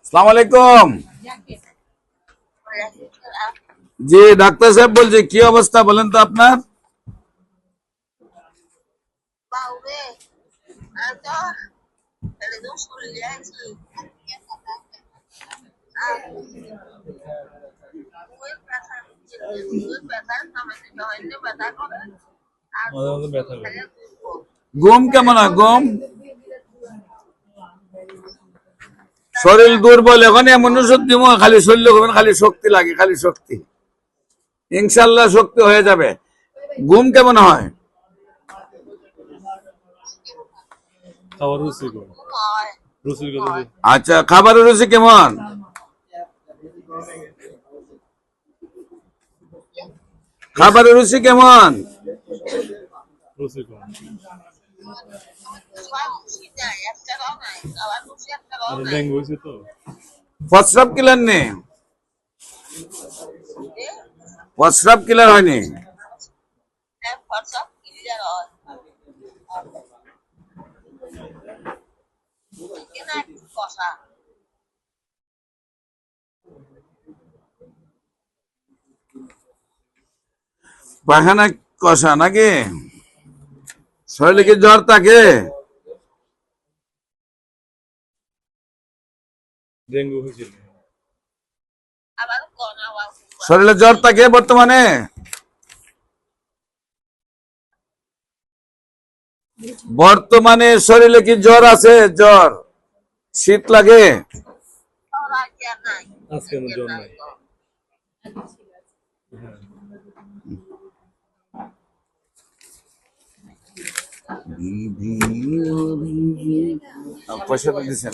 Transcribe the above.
আসসালামু আলাইকুম। জি ডাক্তার সাহেব বলছি, কি অবস্থা বলেন তো আপনার? ঘুম কেমন হয়? ঘুম, শরীর দুর্বল, এখন এমন ওষুধ দিব খালি শরীর ঘুমেন, খালি শক্তি লাগে, খালি শক্তি। ইনশাল্লাহ শক্তি হয়ে যাবে। ঘুম কেমন হয়? আচ্ছা, খাবারের রুচি কেমন? খাবারের রুচি কেমন? প্রস্রাব ক্লিয়ার নেই? প্রস্রাব ক্লিয়ার হয়নি? পায়খানা কষা নাকি? শরীরে কি জ্বর থাকে? শরীরে জ্বর থাকে বর্তমানে? বর্তমানে শরীরে কি জ্বর আছে? জ্বর, শীত লাগে? পয়সা দিচ্ছেন?